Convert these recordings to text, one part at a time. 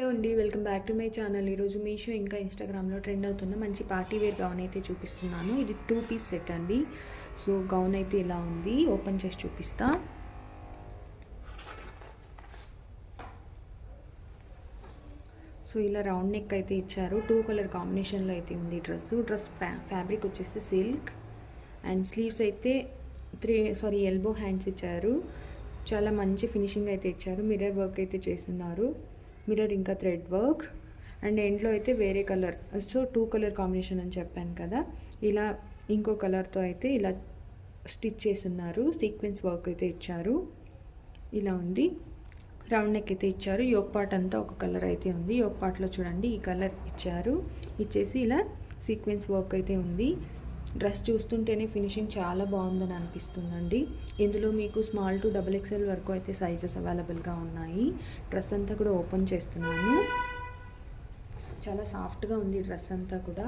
Hello అండి, welcome back to my channel. ఈరోజు మీషో ఇంకా ఇన్స్టాగ్రామ్లో ట్రెండ్ అవుతున్న మంచి పార్టీ వేర్ గౌన్ అయితే చూపిస్తున్నాను. ఇది 2 పీస్ సెట్ అండి. సో గౌన్ అయితే ఇలా ఉంది, ఓపెన్ చేసి చూపిస్తా. సో ఇలా రౌండ్ నెక్ అయితే ఇచ్చారు. 2 కలర్ కాంబినేషన్లో అయితే ఉంది డ్రెస్ ఫ్యాబ్రిక్ వచ్చేసి సిల్క్ అండ్ స్లీవ్స్ అయితే ఎల్బో హ్యాండ్స్ ఇచ్చారు. చాలా మంచి ఫినిషింగ్ అయితే ఇచ్చారు. మిర్రర్ వర్క్ అయితే చేస్తున్నారు, మిర్రర్ ఇంకా థ్రెడ్ వర్క్ అండ్ ఎండ్లో అయితే వేరే కలర్. సో 2 కలర్ కాంబినేషన్ అని చెప్పాను కదా, ఇలా ఇంకో కలర్తో అయితే ఇలా స్టిచ్ చేస్తున్నారు. సీక్వెన్స్ వర్క్ అయితే ఇచ్చారు. ఇలా ఉంది. రౌండ్ నెక్ అయితే ఇచ్చారు. యోక్ పార్ట్ అంతా ఒక కలర్ అయితే ఉంది. యోక్ పార్ట్లో చూడండి ఈ కలర్ ఇచ్చారు. ఇచ్చేసి ఇలా సీక్వెన్స్ వర్క్ అయితే ఉంది. డ్రెస్ చూస్తుంటేనే ఫినిషింగ్ చాలా బాగుందని అనిపిస్తుందండి. ఇందులో మీకు స్మాల్ టు XXL వరకు అయితే సైజెస్ అవైలబుల్గా ఉన్నాయి. డ్రెస్ అంతా కూడా ఓపెన్ చేస్తున్నాను. చాలా సాఫ్ట్గా ఉంది డ్రెస్ అంతా కూడా.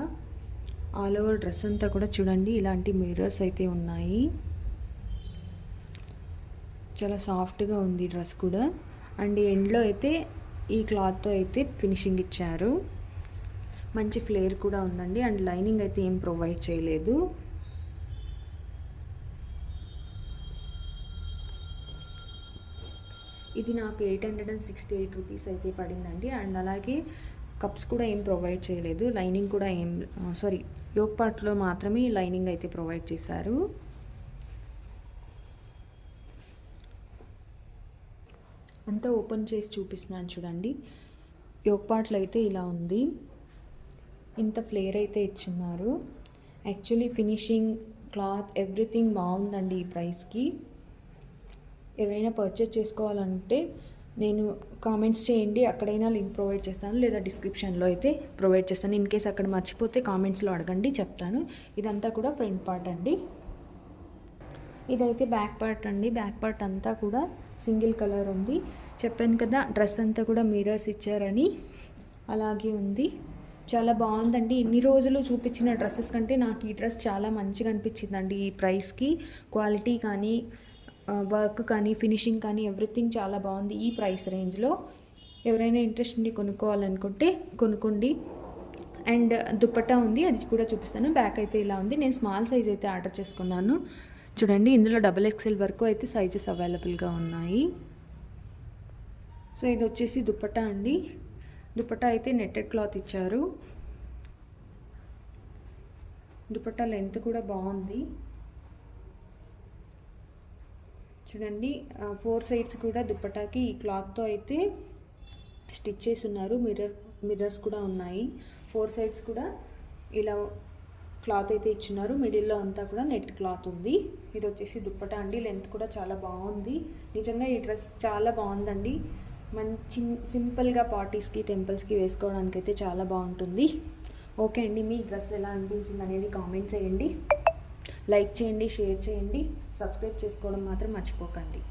ఆల్ ఓవర్ డ్రెస్ అంతా కూడా చూడండి ఇలాంటి మిర్రర్స్ అయితే ఉన్నాయి. చాలా సాఫ్ట్గా ఉంది డ్రెస్ కూడా. అండ్ ఎండ్లో అయితే ఈ క్లాత్తో అయితే ఫినిషింగ్ ఇచ్చారు. మంచి ఫ్లేర్ కూడా ఉందండి. అండ్ లైనింగ్ అయితే ఏం ప్రొవైడ్ చేయలేదు. ఇది నాకు 868 రూపీస్ అయితే పడిందండి. అండ్ అలాగే కప్స్ కూడా ఏం ప్రొవైడ్ చేయలేదు. లైనింగ్ కూడా యోక్ పార్ట్లో మాత్రమే లైనింగ్ అయితే ప్రొవైడ్ చేశారు. అంతా ఓపెన్ చేసి చూపిస్తున్నాను చూడండి. యోక్ పార్ట్లో అయితే ఇలా ఉంది. ఇంత ఫ్లేర్ అయితే ఇచ్చున్నారు. యాక్చువల్లీ ఫినిషింగ్, క్లాత్, ఎవ్రీథింగ్ బాగుందండి ఈ ప్రైస్కి. ఎవరైనా పర్చేస్ చేసుకోవాలంటే నేను కామెంట్స్ చేయండి, అక్కడైనా లింక్ ప్రొవైడ్ చేస్తాను, లేదా డిస్క్రిప్షన్లో అయితే ప్రొవైడ్ చేస్తాను. ఇన్ కేస్ అక్కడ మర్చిపోతే కామెంట్స్లో అడగండి, చెప్తాను. ఇదంతా కూడా ఫ్రంట్ పార్ట్ అండి. ఇదైతే బ్యాక్ పార్ట్ అండి. బ్యాక్ పార్ట్ అంతా కూడా సింగిల్ కలర్ ఉంది. చెప్పాను కదా డ్రెస్ అంతా కూడా మిర్రర్స్ ఇచ్చారని, అలాగే ఉంది. చాలా బాగుందండి. ఇన్ని రోజులు చూపించిన డ్రెస్సెస్ కంటే నాకు ఈ డ్రెస్ చాలా మంచిగా అనిపించిందండి. ఈ ప్రైస్కి క్వాలిటీ కానీ, వర్క్ కానీ, ఫినిషింగ్ కానీ ఎవ్రీథింగ్ చాలా బాగుంది ఈ ప్రైస్ రేంజ్లో. ఎవరైనా ఇంట్రెస్ట్ ఉండి కొనుక్కోవాలనుకుంటే కొనుక్కోండి. అండ్ దుపట్టా ఉంది, అది కూడా చూపిస్తాను. బ్యాక్ అయితే ఇలా ఉంది. నేను స్మాల్ సైజ్ అయితే ఆర్డర్ చేసుకున్నాను. చూడండి ఇందులో XXL వరకు అయితే సైజెస్ అవైలబుల్గా ఉన్నాయి. సో ఇది వచ్చేసి దుపట్టా అండి. దుపట్టా అయితే నెట్టెడ్ క్లాత్ ఇచ్చారు. దుపట్టా లెంత్ కూడా బాగుంది. చూడండి 4 సైడ్స్ కూడా దుపట్టాకి ఈ క్లాత్తో అయితే స్టిచ్ చేసి ఉన్నారు. మిర్రర్స్ కూడా ఉన్నాయి. 4 సైడ్స్ కూడా ఇలా క్లాత్ అయితే ఇచ్చున్నారు. మిడిల్లో అంతా కూడా నెట్ క్లాత్ ఉంది. ఇది వచ్చేసి దుపట్టా అండి. లెంత్ కూడా చాలా బాగుంది. నిజంగా ఈ డ్రెస్ చాలా బాగుందండి. మంచి సింపుల్గా పార్టీస్కి, టెంపుల్స్కి వేసుకోవడానికి అయితే చాలా బాగుంటుంది. ఓకే అండి, మీ డ్రెస్ ఎలా అనిపించింది అనేది కామెంట్ చేయండి, లైక్ చేయండి, షేర్ చేయండి, సబ్స్క్రైబ్ చేసుకోవడం మాత్రం మర్చిపోకండి.